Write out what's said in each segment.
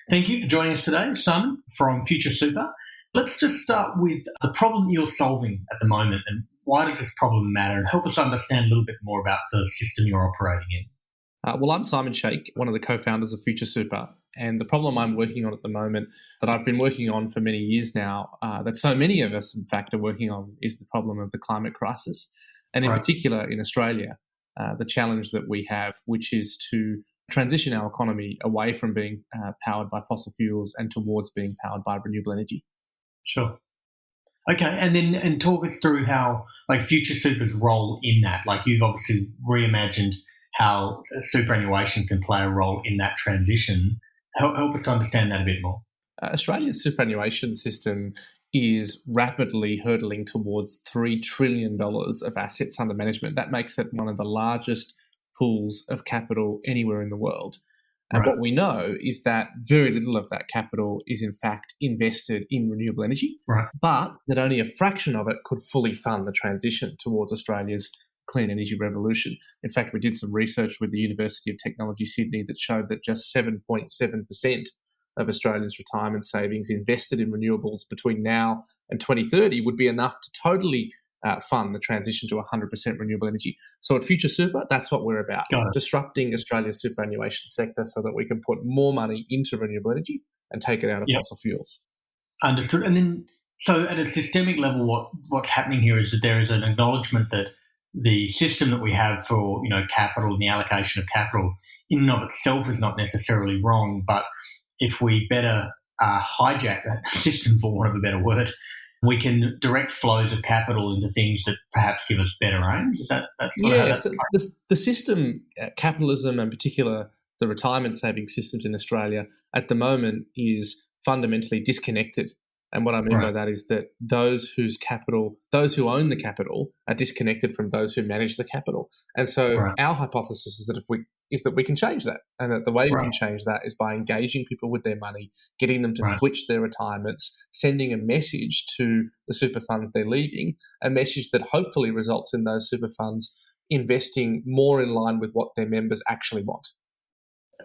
Thank you for joining us today, Simon from Future Super. Let's just start with the problem that you're solving at the moment and why does this problem matter, and help us understand a little bit more about the system you're operating in. Well, I'm Simon Sheikh, one of the co-founders of Future Super, and the problem I'm working on at the moment, that I've been working on for many years now, that so many of us, in fact, are working on, is the problem of the climate crisis. And in particular in Australia, the challenge that we have, which is to transition our economy away from being powered by fossil fuels and towards being powered by renewable energy. Sure. Okay, and talk us through how, Future Super's role in that. You've obviously reimagined how superannuation can play a role in that transition. Help us to understand that a bit more. Australia's superannuation system is rapidly hurtling towards $3 trillion of assets under management. That makes it one of the largest pools of capital anywhere in the world. And what we know is that very little of that capital is in fact invested in renewable energy, but that only a fraction of it could fully fund the transition towards Australia's clean energy revolution. In fact, we did some research with the University of Technology Sydney that showed that just 7.7% of Australia's retirement savings invested in renewables between now and 2030 would be enough to totally fund the transition to 100% renewable energy. So at Future Super, that's what we're about, disrupting Australia's superannuation sector so that we can put more money into renewable energy and take it out of fossil fuels. Understood. And then, so at a systemic level, what's happening here is that there is an acknowledgement that the system that we have for capital and the allocation of capital in and of itself is not necessarily wrong, but if we better hijack that system, for want of a better word, we can direct flows of capital into things that perhaps give us better aims. Is that sort of how that's the system, capitalism, and in particular the retirement savings systems in Australia at the moment is fundamentally disconnected. And what I mean by that is that those who own the capital are disconnected from those who manage the capital. And so our hypothesis is that we can change that, and that the way we can change that is by engaging people with their money, getting them to switch their retirements, sending a message to the super funds they're leaving, a message that hopefully results in those super funds investing more in line with what their members actually want.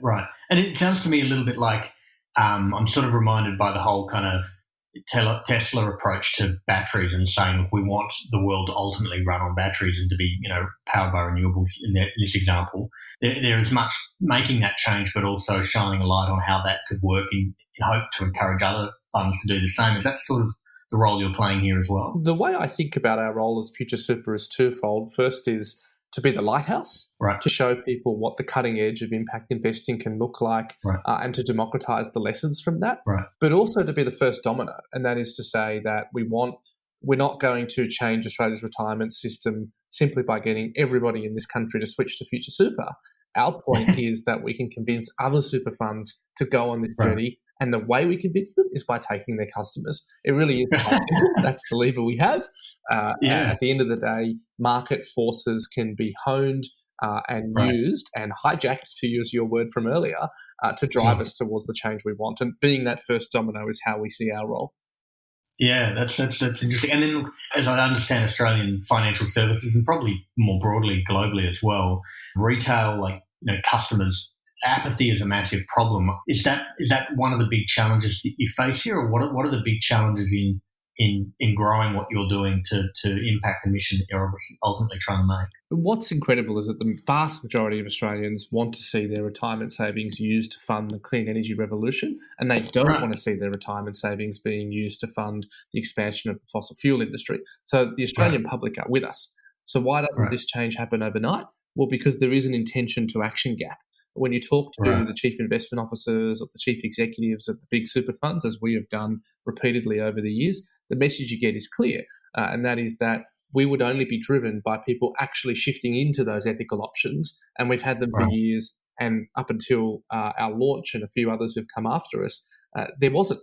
Right. And it sounds to me a little bit like I'm sort of reminded by the whole kind of Tesla approach to batteries and saying we want the world to ultimately run on batteries and to be, powered by renewables in this example. There is much making that change, but also shining a light on how that could work in hope to encourage other funds to do the same. Is that sort of the role you're playing here as well? The way I think about our role as Future Super is twofold. First is to be the lighthouse, to show people what the cutting edge of impact investing can look like, and to democratise the lessons from that, but also to be the first domino. And that is to say that we're not going to change Australia's retirement system simply by getting everybody in this country to switch to Future Super. Our point is that we can convince other super funds to go on this journey. And the way we convince them is by taking their customers. It really is quite simple. That's the lever we have. At the end of the day, market forces can be honed and used and hijacked, to use your word from earlier, to drive us towards the change we want. And being that first domino is how we see our role. Yeah, that's interesting. And then, as I understand Australian financial services, and probably more broadly globally as well, retail, customers, apathy is a massive problem. Is that one of the big challenges that you face here, or what are the big challenges in growing what you're doing to impact the mission that you're ultimately trying to make? What's incredible is that the vast majority of Australians want to see their retirement savings used to fund the clean energy revolution, and they don't want to see their retirement savings being used to fund the expansion of the fossil fuel industry. So the Australian public are with us. So why doesn't this change happen overnight? Well, because there is an intention to action gap. When you talk to the chief investment officers or the chief executives of the big super funds, as we have done repeatedly over the years, the message you get is clear, and that is that we would only be driven by people actually shifting into those ethical options, and we've had them for years, and up until our launch and a few others who've come after us, there wasn't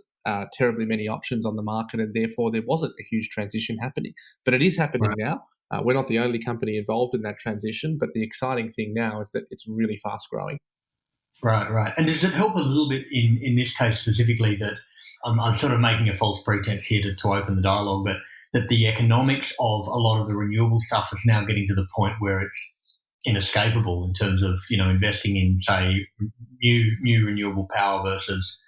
terribly many options on the market, and therefore there wasn't a huge transition happening. But it is happening now. We're not the only company involved in that transition, but the exciting thing now is that it's really fast growing. Right. And does it help a little bit in this case specifically that I'm sort of making a false pretense here to open the dialogue, but that the economics of a lot of the renewable stuff is now getting to the point where it's inescapable in terms of investing in, say, new renewable power versus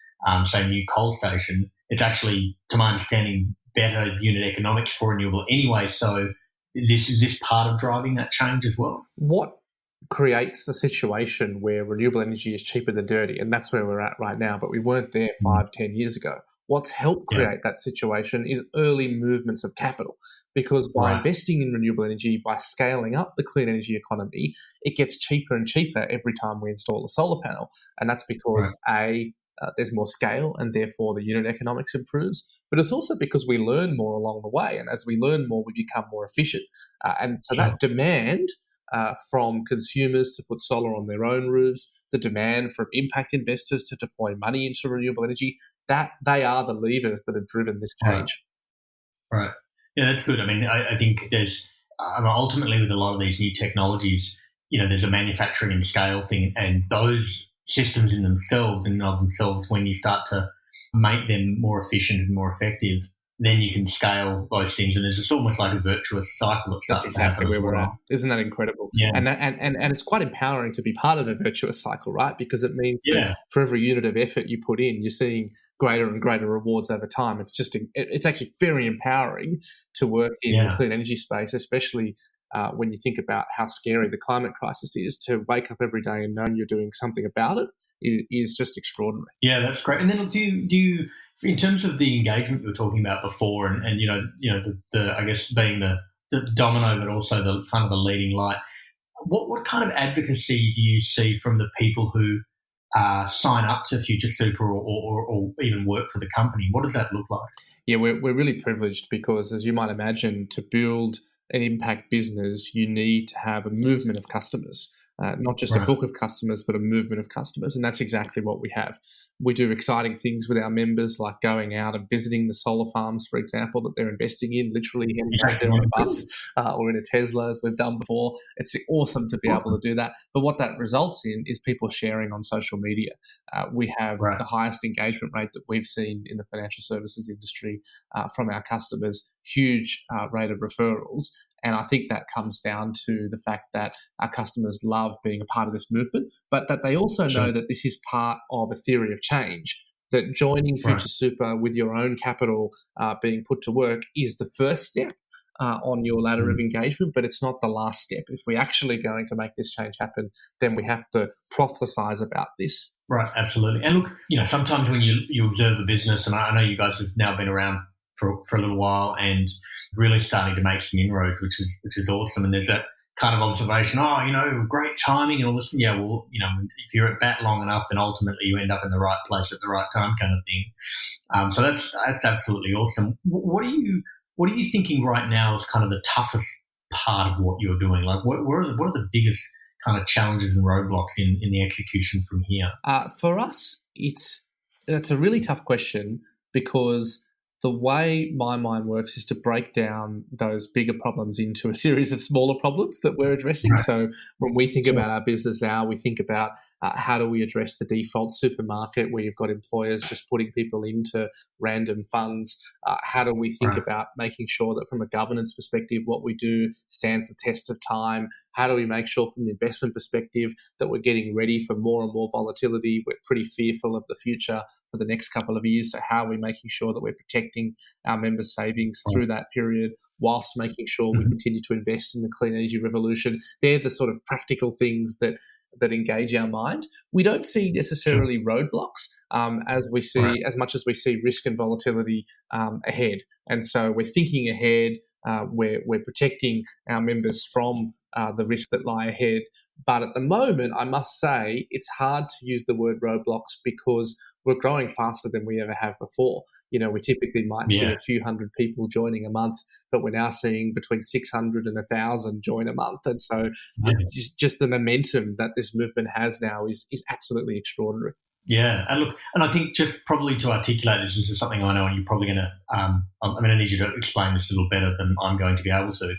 say, a new coal station, it's actually, to my understanding, better unit economics for renewable anyway. So is this part of driving that change as well? What creates a situation where renewable energy is cheaper than dirty? And that's where we're at right now, but we weren't there 5-10 years ago. What's helped create that situation is early movements of capital, because by investing in renewable energy, by scaling up the clean energy economy, it gets cheaper and cheaper every time we install a solar panel. And that's because there's more scale and therefore the unit economics improves. But it's also because we learn more along the way. And as we learn more, we become more efficient. And so that demand from consumers to put solar on their own roofs, the demand from impact investors to deploy money into renewable energy, that they are the levers that have driven this change. Right. Yeah, that's good. I mean, I think there's ultimately with a lot of these new technologies, there's a manufacturing and scale thing, and those systems in and of themselves, when you start to make them more efficient and more effective, then you can scale those things, and it's almost like a virtuous cycle that starts That's exactly to happen. Where we're at. Isn't that incredible? Yeah. And it's quite empowering to be part of a virtuous cycle, right? Because it means that for every unit of effort you put in, you're seeing greater and greater rewards over time. It's actually very empowering to work in the clean energy space, especially when you think about how scary the climate crisis is. To wake up every day and know you're doing something about it is just extraordinary. Yeah, that's great. And then do you in terms of the engagement you were talking about before, and the I guess being the domino, but also the kind of the leading light, what kind of advocacy do you see from the people who sign up to Future Super or even work for the company? What does that look like? Yeah, we're really privileged because, as you might imagine, to build an impact business, you need to have a movement of customers. Not just a book of customers, but a movement of customers. And that's exactly what we have. We do exciting things with our members, like going out and visiting the solar farms, for example, that they're investing in, literally heading there on a bus or in a Tesla, as we've done before. It's awesome to be able to do that. But what that results in is people sharing on social media. We have the highest engagement rate that we've seen in the financial services industry from our customers, huge rate of referrals. And I think that comes down to the fact that our customers love being a part of this movement, but that they also know that this is part of a theory of change, that joining Future Super with your own capital being put to work is the first step on your ladder of engagement, but it's not the last step. If we're actually going to make this change happen, then we have to prophesize about this. Right, absolutely. And look, sometimes when you observe a business, and I know you guys have now been around for a little while and really starting to make some inroads, which is awesome. And there's that kind of observation, great timing and all this. Yeah, well, if you're at bat long enough, then ultimately you end up in the right place at the right time, kind of thing. So that's absolutely awesome. What are you thinking right now is kind of the toughest part of what you're doing? Like, what are the biggest kind of challenges and roadblocks in the execution from here? For us, that's a really tough question, because the way my mind works is to break down those bigger problems into a series of smaller problems that we're addressing. Right. So when we think about our business now, we think about how do we address the default supermarket where you've got employers just putting people into random funds. How do we think about making sure that from a governance perspective, what we do stands the test of time? How do we make sure from the investment perspective that we're getting ready for more and more volatility? We're pretty fearful of the future for the next couple of years. So how are we making sure that we're protecting our members' savings through that period, whilst making sure we continue to invest in the clean energy revolution? They're the sort of practical things that engage our mind. We don't see necessarily roadblocks as much as we see risk and volatility ahead. And so we're thinking ahead. We're protecting our members from the risks that lie ahead. But at the moment, I must say, it's hard to use the word roadblocks because we're growing faster than we ever have before. We typically might see a few hundred people joining a month, but we're now seeing between 600 and 1,000 join a month. And so just the momentum that this movement has now is absolutely extraordinary. Yeah, and I think just probably to articulate this is something I know, and you're probably going to, I'm going to need you to explain this a little better than I'm going to be able to.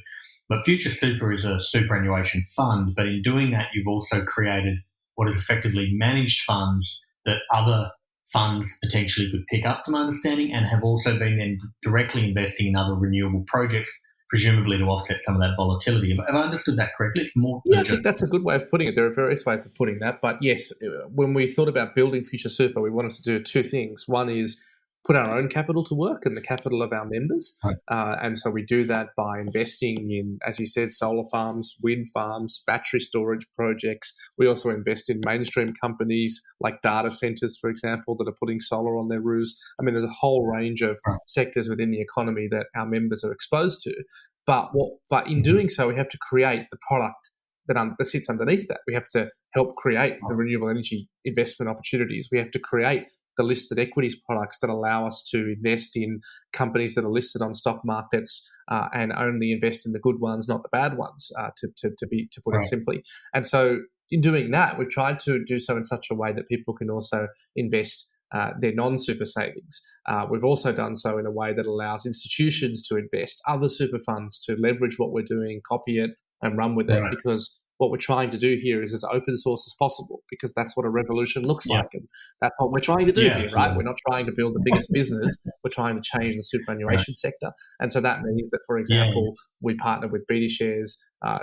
But Future Super is a superannuation fund, but in doing that, you've also created what is effectively managed funds that other funds potentially could pick up, to my understanding, and have also been then directly investing in other renewable projects presumably to offset some of that volatility. Have I understood that correctly? It's more Yeah, I think that's a good way of putting it. There are various ways of putting that. But yes, when we thought about building Future Super, we wanted to do two things. One is put our own capital to work and the capital of our members. Right. And so we do that by investing in, as you said, solar farms, wind farms, battery storage projects. We also invest in mainstream companies like data centers, for example, that are putting solar on their roofs. I mean, there's a whole range of sectors within the economy that our members are exposed to. But in doing so, we have to create the product that sits underneath that. We have to help create the renewable energy investment opportunities. We have to create the listed equities products that allow us to invest in companies that are listed on stock markets and only invest in the good ones, not the bad ones, to put it simply. And so in doing that, we've tried to do so in such a way that people can also invest their non-super savings. We've also done so in a way that allows institutions to invest, other super funds to leverage what we're doing, copy it and run with it, because what we're trying to do here is as open source as possible, because that's what a revolution looks like. And that's what we're trying to do here, right? We're not trying to build the biggest business. We're trying to change the superannuation sector. And so that means that, for example, we partner with BD Shares,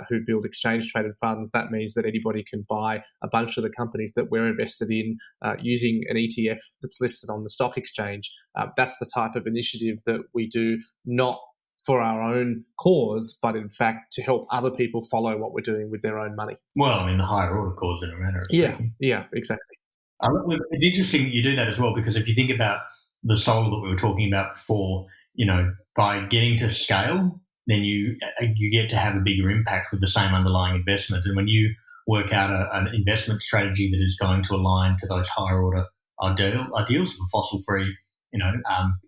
who build exchange-traded funds. That means that anybody can buy a bunch of the companies that we're invested in using an ETF that's listed on the stock exchange. That's the type of initiative that we do, not for our own cause, but in fact to help other people follow what we're doing with their own money. Well, I mean, the higher order cause in a manner of speaking. Yeah, exactly. It's interesting that you do that as well, because if you think about the solar that we were talking about before, by getting to scale, then you get to have a bigger impact with the same underlying investment. And when you work out an investment strategy that is going to align to those higher order ideals of a fossil-free,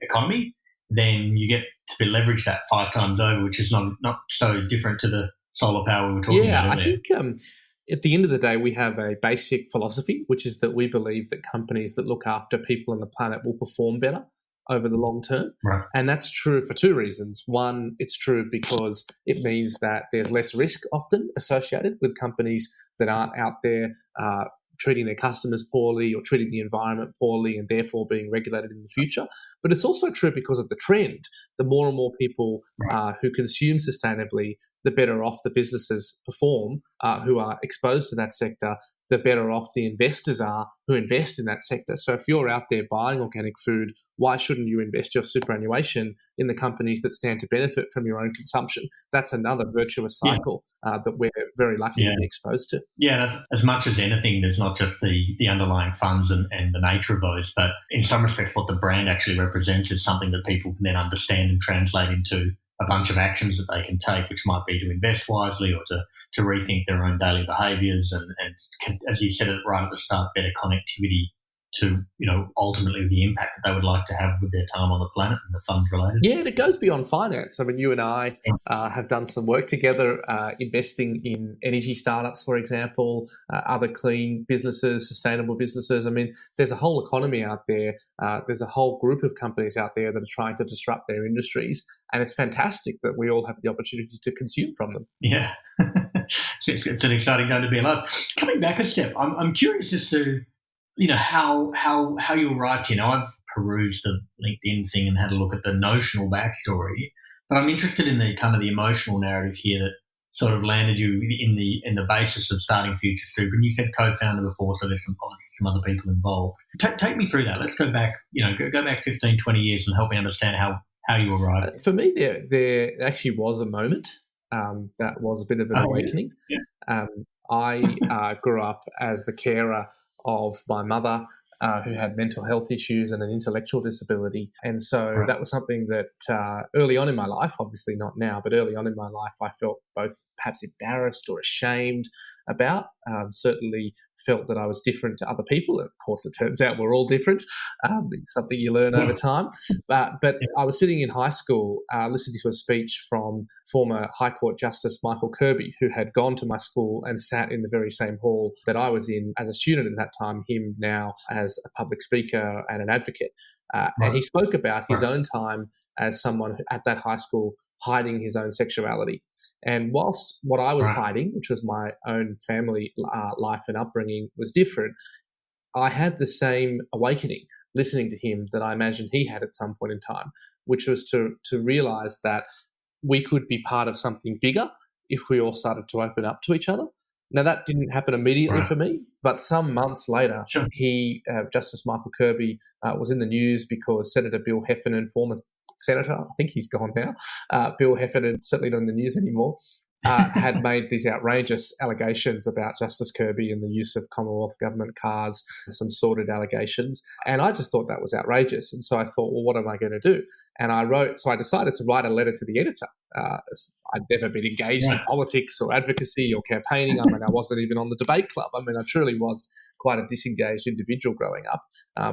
economy, then you get to leverage that 5 times over, which is not so different to the solar power we were talking about earlier. I think at the end of the day, we have a basic philosophy, which is that we believe that companies that look after people on the planet will perform better over the long term. Right. And that's true for two reasons. One, it's true because it means that there's less risk often associated with companies that aren't out there treating their customers poorly or treating the environment poorly and therefore being regulated in the future. But it's also true because of the trend. The more and more people who consume sustainably, the better off the businesses perform who are exposed to that sector, the better off the investors are who invest in that sector. So if you're out there buying organic food, why shouldn't you invest your superannuation in the companies that stand to benefit from your own consumption? That's another virtuous cycle that we're very lucky to be exposed to. Yeah, and as much as anything, there's not just the underlying funds and the nature of those, but in some respects what the brand actually represents is something that people can then understand and translate into a bunch of actions that they can take, which might be to invest wisely or to rethink their own daily behaviours and, as you said right at the start, better connectivity to, ultimately the impact that they would like to have with their time on the planet and the funds related. Yeah, and it goes beyond finance. I mean, you and I have done some work together investing in energy startups, for example, other clean businesses, sustainable businesses. I mean, there's a whole economy out there. There's a whole group of companies out there that are trying to disrupt their industries. And it's fantastic that we all have the opportunity to consume from them. Yeah, it's an exciting time to be alive. Coming back a step, I'm curious as to how you arrived here. Now, I've perused the LinkedIn thing and had a look at the notional backstory, but I'm interested in the kind of the emotional narrative here that sort of landed you in the basis of starting Future Super. And you said co-founder before, so there's some other people involved. Take me through that. Let's go back, go back 15, 20 years and help me understand how you arrived. For me, there actually was a moment that was a bit of an awakening. Yeah. I grew up as the carer of my mother, who had mental health issues and an intellectual disability. And so that was something that early on in my life, obviously not now, but early on in my life, I felt both perhaps embarrassed or ashamed about. Certainly felt that I was different to other people. Of course, it turns out we're all different. Something you learn over time. But I was sitting in high school listening to a speech from former High Court Justice Michael Kirby, who had gone to my school and sat in the very same hall that I was in as a student at that time, him now as a public speaker and an advocate. And he spoke about his own time as someone at that high school hiding his own sexuality. And whilst what I was hiding, which was my own family life and upbringing, was different, I had the same awakening listening to him that I imagine he had at some point in time, which was to realise that we could be part of something bigger if we all started to open up to each other. Now, that didn't happen immediately for me, but some months later, Justice Michael Kirby was in the news because Senator Bill Heffernan, former senator, I think he's gone now, Bill Heffernan, certainly not in the news anymore, had made these outrageous allegations about Justice Kirby and the use of Commonwealth government cars, some sordid allegations. And I just thought that was outrageous. And so I thought, well, what am I going to do? And I decided to write a letter to the editor. I'd never been engaged in politics or advocacy or campaigning. I mean, I wasn't even on the debate club. I mean, I truly was quite a disengaged individual growing up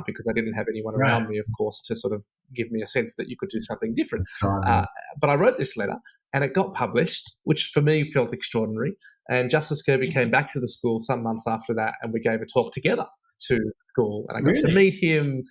because I didn't have anyone around me, of course, to sort of give me a sense that you could do something different. But I wrote this letter and it got published, which for me felt extraordinary. And Justice Kirby came back to the school some months after that and we gave a talk together to school. And I got to meet him.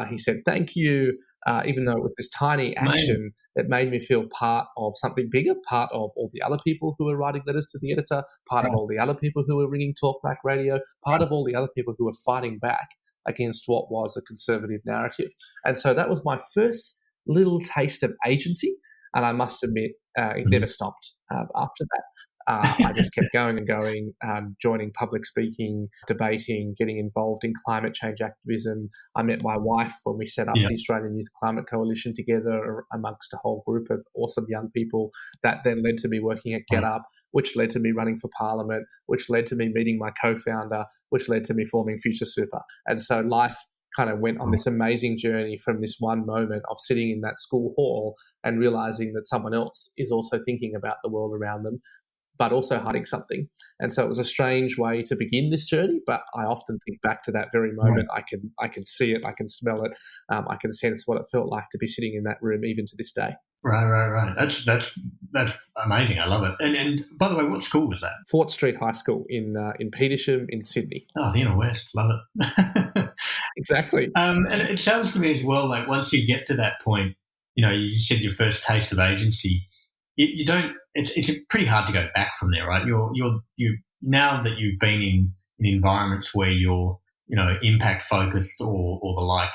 He said, thank you. Even though it was this tiny action, it made me feel part of something bigger, part of all the other people who were writing letters to the editor, part of all the other people who were ringing talkback radio, part of all the other people who were fighting back against what was a conservative narrative. And so that was my first little taste of agency. And I must admit, it never stopped after that. I just kept going and going, joining public speaking, debating, getting involved in climate change activism. I met my wife when we set up the Australian Youth Climate Coalition together amongst a whole group of awesome young people. That then led to me working at GetUp, which led to me running for Parliament, which led to me meeting my co-founder, which led to me forming Future Super. And so life kind of went on this amazing journey from this one moment of sitting in that school hall and realizing that someone else is also thinking about the world around them, but also hiding something. And so it was a strange way to begin this journey, but I often think back to that very moment. I can see it, I can smell it, I can sense what it felt like to be sitting in that room even to this day. Right. That's amazing. I love it. And by the way, what school was that? Fort Street High School in Petersham in Sydney. Oh, the inner west. Love it. Exactly. And it sounds to me as well like once you get to that point, you said your first taste of agency, you don't. It's pretty hard to go back from there, right? You now that you've been in environments where you're impact focused or the like,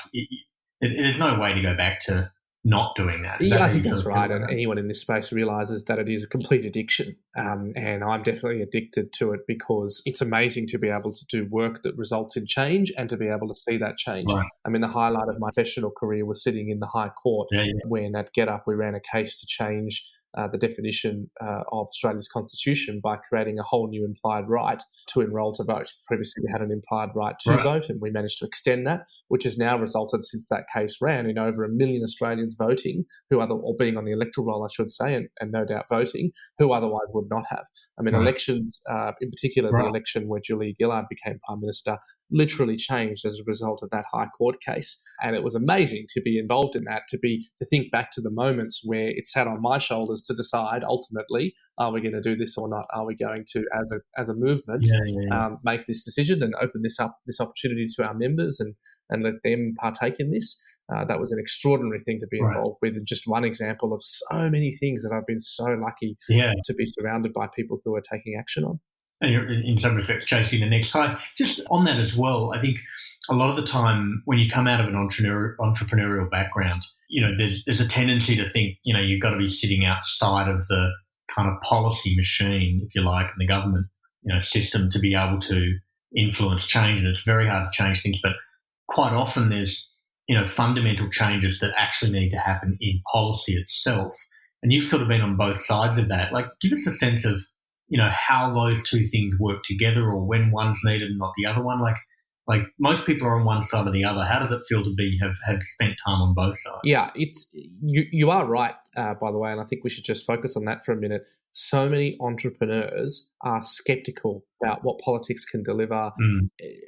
there's no way to go back to not doing that. I think that's right. And anyone in this space realizes that it is a complete addiction. And I'm definitely addicted to it because it's amazing to be able to do work that results in change and to be able to see that change. Right. I mean, the highlight of my professional career was sitting in the High Court when at GetUp we ran a case to change the definition of Australia's constitution by creating a whole new implied right to enrol to vote. Previously, we had an implied right to vote, and we managed to extend that, which has now resulted, since that case ran, in over 1 million Australians voting, or being on the electoral roll, I should say, and no doubt voting, who otherwise would not have. I mean, elections, in particular the election where Julia Gillard became Prime Minister, literally changed as a result of that High Court case. And it was amazing to be involved in that, to think back to the moments where it sat on my shoulders to decide ultimately, are we going to do this or not? Are we going to, as a movement, make this decision and open this opportunity to our members and let them partake in this? That was an extraordinary thing to be involved with, and just one example of so many things that I've been so lucky to be surrounded by people who are taking action on. And you're, in some respects, chasing the next high. Just on that as well, I think a lot of the time when you come out of an entrepreneurial background, there's a tendency to think, you've got to be sitting outside of the kind of policy machine, if you like, and the government, system to be able to influence change. And it's very hard to change things, but quite often there's, fundamental changes that actually need to happen in policy itself. And you've sort of been on both sides of that. Like, give us a sense of, how those two things work together, or when one's needed and not the other one. Like most people are on one side or the other. How does it feel to have spent time on both sides? Yeah, you are right, by the way, and I think we should just focus on that for a minute. So many entrepreneurs are skeptical about what politics can deliver,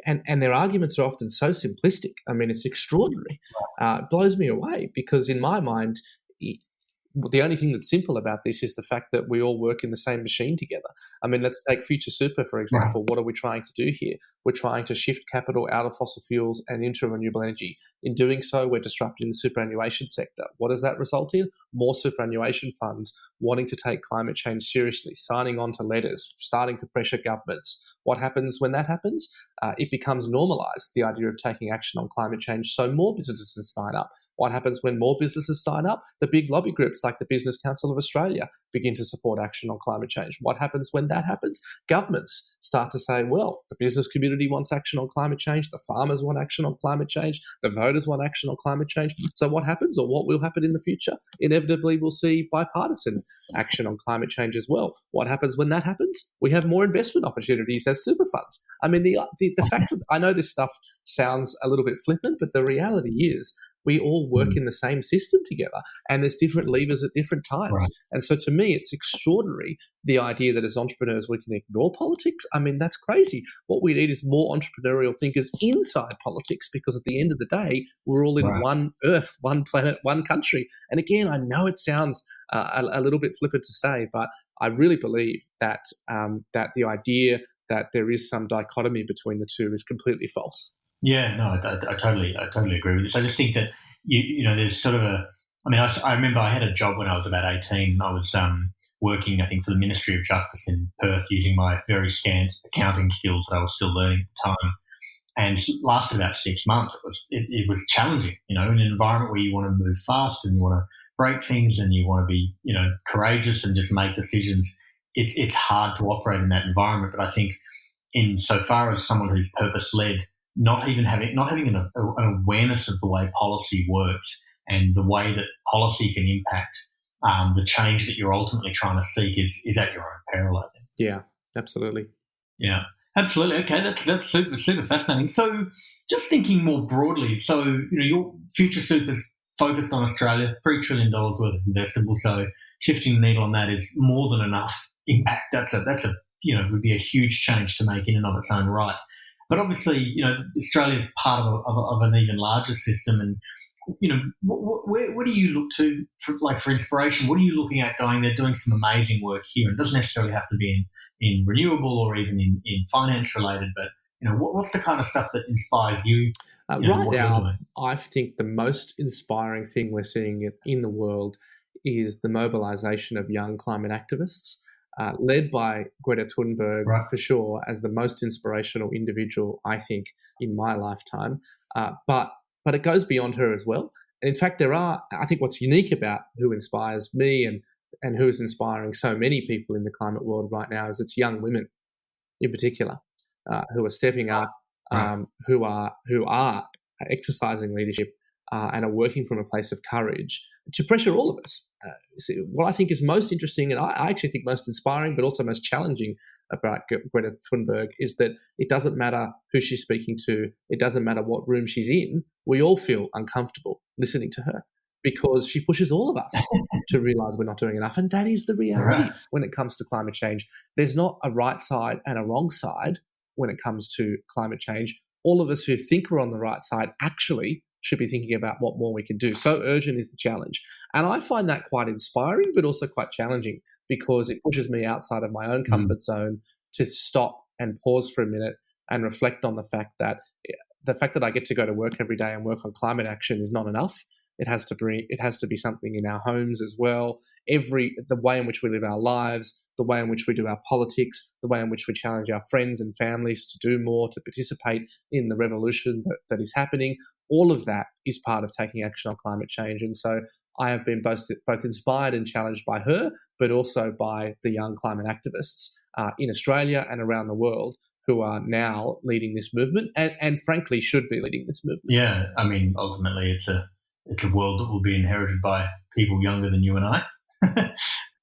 and their arguments are often so simplistic. I mean, it's extraordinary. It blows me away because in my mind, the only thing that's simple about this is the fact that we all work in the same machine together. I mean, let's take Future Super, for example. Right. What are we trying to do here? We're trying to shift capital out of fossil fuels and into renewable energy. In doing so, we're disrupting the superannuation sector. What does that result in? More superannuation funds wanting to take climate change seriously, signing on to letters, starting to pressure governments. What happens when that happens? It becomes normalised, the idea of taking action on climate change, so more businesses sign up. What happens when more businesses sign up? The big lobby groups like the Business Council of Australia begin to support action on climate change. What happens when that happens? Governments start to say, well, the business community wants action on climate change, the farmers want action on climate change, the voters want action on climate change. So what happens, or what will happen in the future? Inevitably, we'll see bipartisan action on climate change as well. What happens when that happens? We have more investment opportunities as super funds. I mean, the fact that I know this stuff sounds a little bit flippant, but the reality is we all work in the same system together, and there's different levers at different times. Right. And so to me, it's extraordinary, the idea that as entrepreneurs we can ignore politics. I mean, that's crazy. What we need is more entrepreneurial thinkers inside politics, because at the end of the day, we're all in one earth, one planet, one country. And again, I know it sounds a little bit flippant to say, but I really believe that that the idea that there is some dichotomy between the two is completely false. Yeah, no, I totally agree with this. I just think that you know, there's sort of I remember I had a job when I was about 18. I was working, I think, for the Ministry of Justice in Perth, using my very scant accounting skills that I was still learning at the time, and it lasted about 6 months. It was challenging, you know, in an environment where you want to move fast and you want to break things and you want to be, you know, courageous and just make decisions. It's hard to operate in that environment. But I think, in so far as someone who's purpose-led, not having an awareness of the way policy works and the way that policy can impact the change that you're ultimately trying to seek is at your own peril, I think. Yeah, absolutely. Yeah, absolutely. Okay, that's super fascinating. So, just thinking more broadly, so you know, your Future Super's focused on Australia, $3 trillion worth of investable. So, shifting the needle on that is more than enough impact. That's a you know, would be a huge change to make in and of its own right. But obviously, you know, Australia is part of an even larger system, and you know, where do you look to for inspiration? What are you looking at going? They're doing some amazing work here, and it doesn't necessarily have to be in renewable or even in finance related. But you know, what's the kind of stuff that inspires you? Right now, I think the most inspiring thing we're seeing in the world is the mobilisation of young climate activists. Led by Greta Thunberg, for sure, as the most inspirational individual, I think, in my lifetime. But it goes beyond her as well. And in fact, I think what's unique about who inspires me and who is inspiring so many people in the climate world right now is it's young women in particular who are stepping up, who are exercising leadership and are working from a place of courage to pressure all of us. What I think is most interesting, and I actually think most inspiring, but also most challenging about Greta Thunberg, is that it doesn't matter who she's speaking to, it doesn't matter what room she's in, we all feel uncomfortable listening to her because she pushes all of us to realise we're not doing enough. And that is the reality when it comes to climate change. There's not a right side and a wrong side when it comes to climate change. All of us who think we're on the right side actually should be thinking about what more we can do. So urgent is the challenge. And I find that quite inspiring, but also quite challenging because it pushes me outside of my own comfort zone to stop and pause for a minute and reflect on the fact that I get to go to work every day and work on climate action is not enough. It has to be something in our homes as well. The way in which we live our lives, the way in which we do our politics, the way in which we challenge our friends and families to do more, to participate in the revolution that is happening. All of that is part of taking action on climate change. And so I have been both inspired and challenged by her, but also by the young climate activists in Australia and around the world who are now leading this movement and frankly should be leading this movement. Yeah, I mean, ultimately it's a world that will be inherited by people younger than you and I.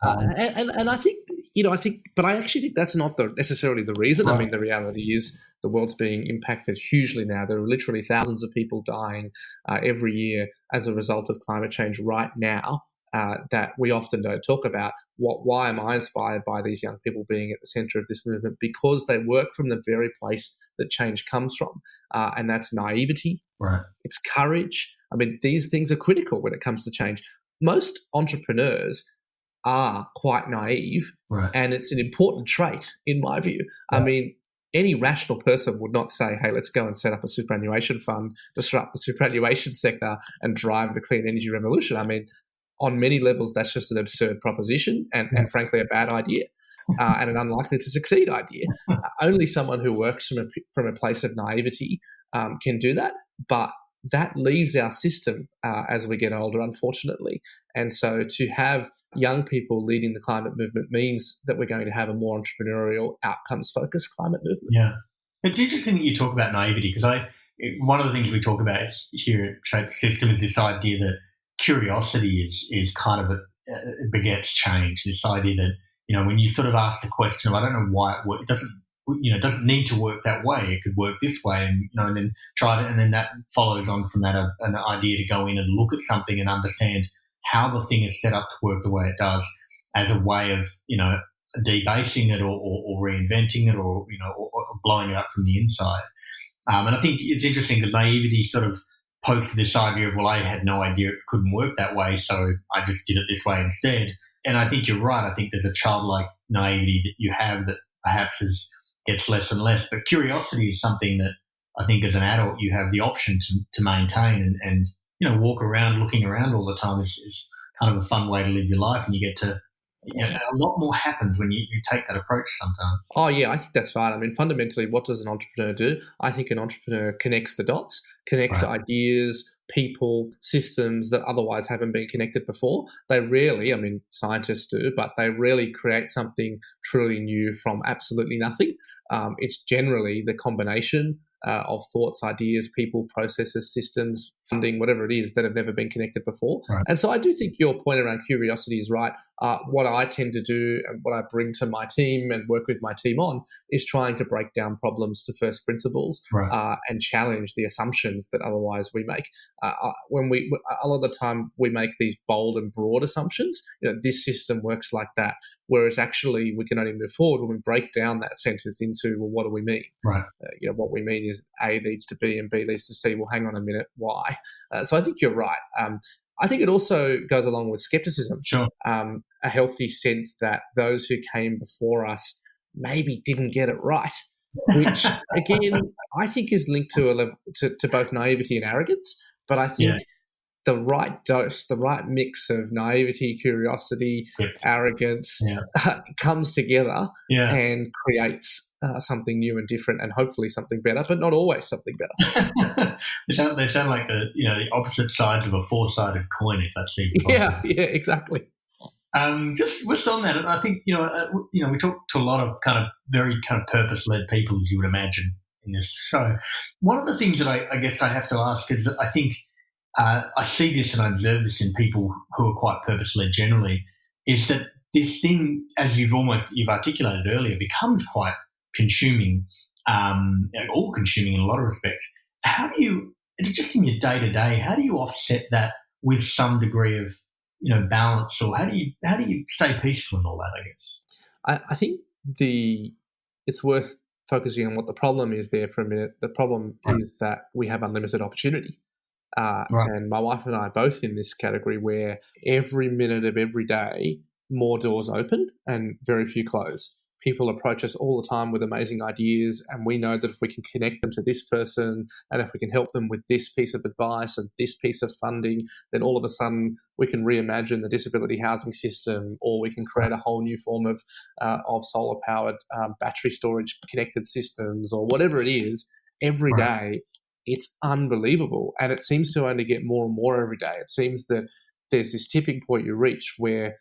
And I think, but I actually think that's not necessarily the reason. I mean, the reality is the world's being impacted hugely now. There are literally thousands of people dying every year as a result of climate change right now that we often don't talk about. Why am I inspired by these young people being at the centre of this movement? Because they work from the very place that change comes from, and that's naivety. Right. It's courage. I mean, these things are critical when it comes to change. Most entrepreneurs are quite naive, and it's an important trait in my view. Right. I mean, any rational person would not say, hey, let's go and set up a superannuation fund, disrupt the superannuation sector and drive the clean energy revolution. I mean, on many levels, that's just an absurd proposition and frankly, a bad idea and an unlikely to succeed idea. Only someone who works from a place of naivety can do that. But that leaves our system as we get older, unfortunately. And so to have young people leading the climate movement means that we're going to have a more entrepreneurial, outcomes-focused climate movement. Yeah. It's interesting that you talk about naivety, because one of the things we talk about here at Shape the System is this idea that curiosity is kind of it begets change. This idea that, when you sort of ask the question, I don't know why it doesn't need to work that way. It could work this way, and then try it, and then that follows on from that an idea to go in and look at something and understand how the thing is set up to work the way it does, as a way of debasing it or reinventing it or blowing it up from the inside. And I think it's interesting because naivety sort of posed to this idea of, well, I had no idea it couldn't work that way, so I just did it this way instead. And I think you're right. I think there's a childlike naivety that you have that perhaps gets less and less. But curiosity is something that I think as an adult you have the option to maintain and walk around looking around all the time is kind of a fun way to live your life, and you get to a lot more happens when you take that approach sometimes. Oh, yeah, I think that's right. I mean, fundamentally, what does an entrepreneur do? I think an entrepreneur connects the dots, connects ideas, people, systems that otherwise haven't been connected before. They rarely, scientists do, but they rarely create something truly new from absolutely nothing. It's generally the combination of thoughts, ideas, people, processes, systems, funding, whatever it is that have never been connected before. Right. And so I do think your point around curiosity is right. What I tend to do and what I bring to my team and work with my team on is trying to break down problems to first principles, right. And challenge the assumptions that otherwise we make. When a lot of the time we make these bold and broad assumptions, this system works like that, whereas actually we can only move forward when we break down that sentence into, well, what do we mean? Right. What we mean is A leads to B and B leads to C. Well, hang on a minute, why? So I think you're right. I think it also goes along with skepticism. Sure. A healthy sense that those who came before us maybe didn't get it right, which again I think is linked to to both naivety and arrogance. But I think the right dose, the right mix of naivety, curiosity, arrogance comes together and creates something new and different, and hopefully something better, but not always something better. They sound like the opposite sides of a four-sided coin, if that's even possible. Yeah, exactly. Just on that, I think we talk to a lot of kind of very kind of purpose-led people, as you would imagine, in this show. One of the things that I guess I have to ask is that I think I see this and I observe this in people who are quite purpose-led generally, is that this thing, as you've articulated earlier, becomes quite consuming, all-consuming in a lot of respects. How do you, just in your day-to-day, how do you offset that with some degree of balance, or how do you stay peaceful in all that, I guess? I think it's worth focusing on what the problem is there for a minute. The problem is that we have unlimited opportunity. And my wife and I are both in this category where every minute of every day, more doors open and very few close. People approach us all the time with amazing ideas, and we know that if we can connect them to this person and if we can help them with this piece of advice and this piece of funding, then all of a sudden we can reimagine the disability housing system, or we can create a whole new form of solar-powered battery storage connected systems, or whatever it is. Every day, it's unbelievable, and it seems to only get more and more every day. It seems that there's this tipping point you reach where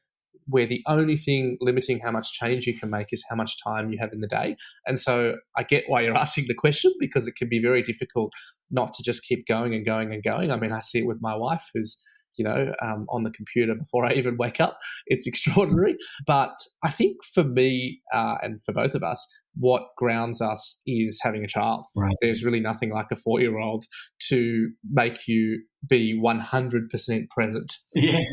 the only thing limiting how much change you can make is how much time you have in the day. And so I get why you're asking the question, because it can be very difficult not to just keep going and going and going. I mean, I see it with my wife, who's on the computer before I even wake up. It's extraordinary. But I think for me and for both of us, what grounds us is having a child. Right. There's really nothing like a 4-year-old to make you be 100% present. Yeah.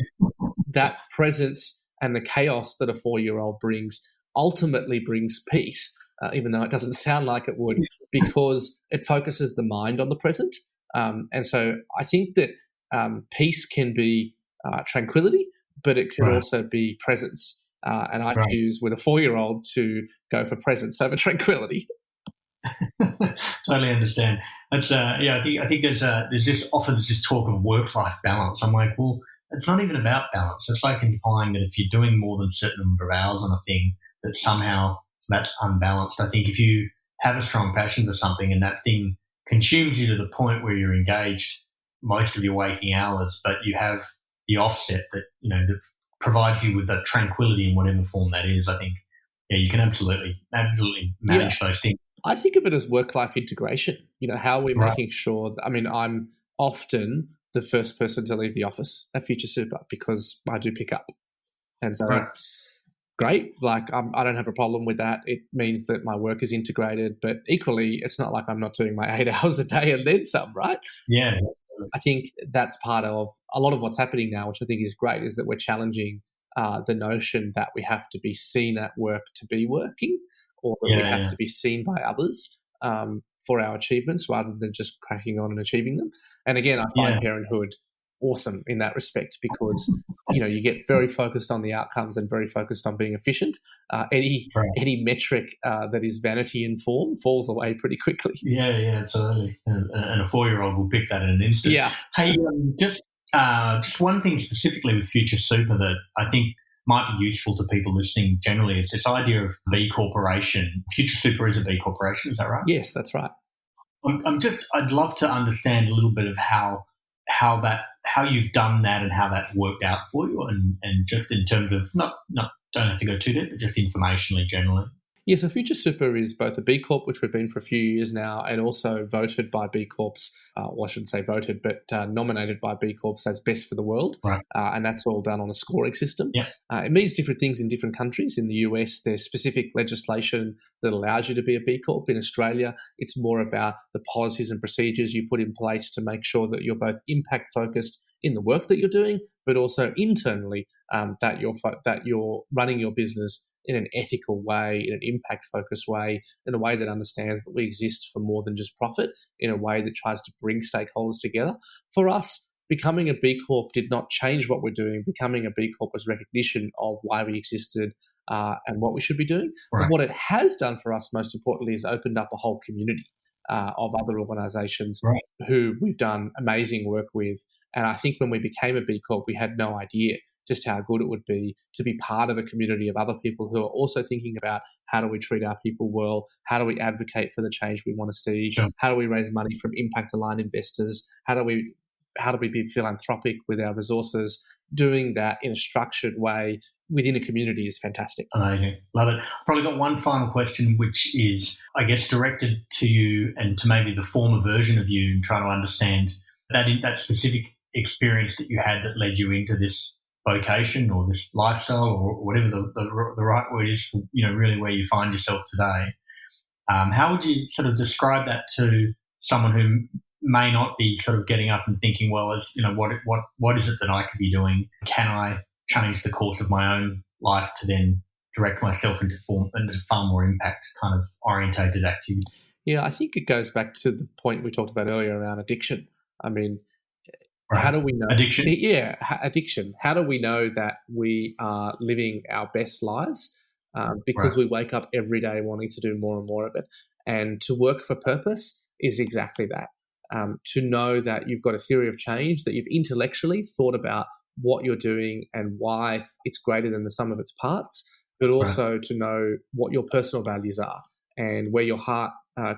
That presence and the chaos that a 4-year-old brings ultimately brings peace, even though it doesn't sound like it would, because it focuses the mind on the present. And so I think that peace can be tranquility, but it can also be presence. And I choose with a 4-year-old to go for presence over tranquility. Totally understand. That's I think there's this talk of work-life balance. I'm like, well, it's not even about balance. It's like implying that if you're doing more than a certain number of hours on a thing, that somehow that's unbalanced. I think if you have a strong passion for something and that thing consumes you to the point where you're engaged most of your waking hours, but you have the offset that, that provides you with that tranquility in whatever form that is. I think, you can absolutely manage those things. I think of it as work-life integration. How we're Right. making sure that, I'm often the first person to leave the office at Future Super because I do pick up. And so, great. Like, I don't have a problem with that. It means that my work is integrated, but equally, it's not like I'm not doing my 8 hours a day and then some, right? Yeah. I think that's part of a lot of what's happening now, which I think is great, is that we're challenging the notion that we have to be seen at work to be working, or that we have to be seen by others for our achievements rather than just cracking on and achieving them. And again, I find parenthood awesome in that respect because, you get very focused on the outcomes and very focused on being efficient. Any metric that is vanity in form falls away pretty quickly. Yeah, absolutely. And a 4-year-old will pick that in an instant. Yeah. Hey, just one thing specifically with Future Super that I think might be useful to people listening generally is this idea of B Corporation. Future Super is a B Corporation, is that right? Yes, that's right. I'd love to understand a little bit of how you've done that and how that's worked out for you, and just in terms of don't have to go too deep, but just informationally generally. Yeah, so Future Super is both a B Corp, which we've been for a few years now, and also voted by B Corps, well, I shouldn't say voted, but nominated by B Corps as best for the world. Right. And that's all done on a scoring system. Yeah. It means different things in different countries. In the US, there's specific legislation that allows you to be a B Corp. In Australia, it's more about the policies and procedures you put in place to make sure that you're both impact focused in the work that you're doing, but also internally that you're running your business in an ethical way, in an impact-focused way, in a way that understands that we exist for more than just profit, in a way that tries to bring stakeholders together. For us, becoming a B Corp did not change what we're doing. Becoming a B Corp was recognition of why we existed and what we should be doing. Right. But what it has done for us, most importantly, is opened up a whole community of other organisations who we've done amazing work with. And I think when we became a B Corp, we had no idea just how good it would be to be part of a community of other people who are also thinking about how do we treat our people well, how do we advocate for the change we want to see, how do we raise money from impact-aligned investors, how do we be philanthropic with our resources. Doing that in a structured way within a community is fantastic. Amazing. Love it. I've probably got one final question, which is, I guess, directed to you and to maybe the former version of you, and trying to understand that specific experience that you had that led you into this vocation or this lifestyle or whatever the right word is for, really where you find yourself today. How would you sort of describe that to someone who may not be sort of getting up and thinking, well, as what is it that I could be doing? Can I change the course of my own life to then direct myself into far more impact kind of orientated activities? Yeah, I think it goes back to the point we talked about earlier around addiction. I mean, how do we know addiction? Yeah, addiction. How do we know that we are living our best lives? Because we wake up every day wanting to do more and more of it. And to work for purpose is exactly that. To know that you've got a theory of change, that you've intellectually thought about what you're doing and why it's greater than the sum of its parts, but also to know what your personal values are and where your heart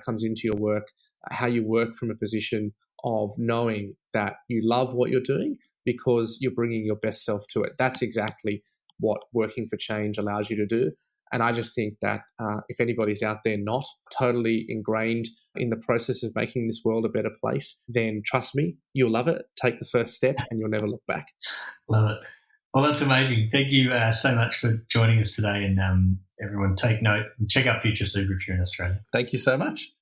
comes into your work, how you work from a position of knowing that you love what you're doing because you're bringing your best self to it. That's exactly what working for change allows you to do. And I just think that if anybody's out there not totally ingrained in the process of making this world a better place, then trust me, you'll love it. Take the first step and you'll never look back. Love it. Well, that's amazing. Thank you so much for joining us today. And everyone take note and check out Future Super if you're in Australia. Thank you so much.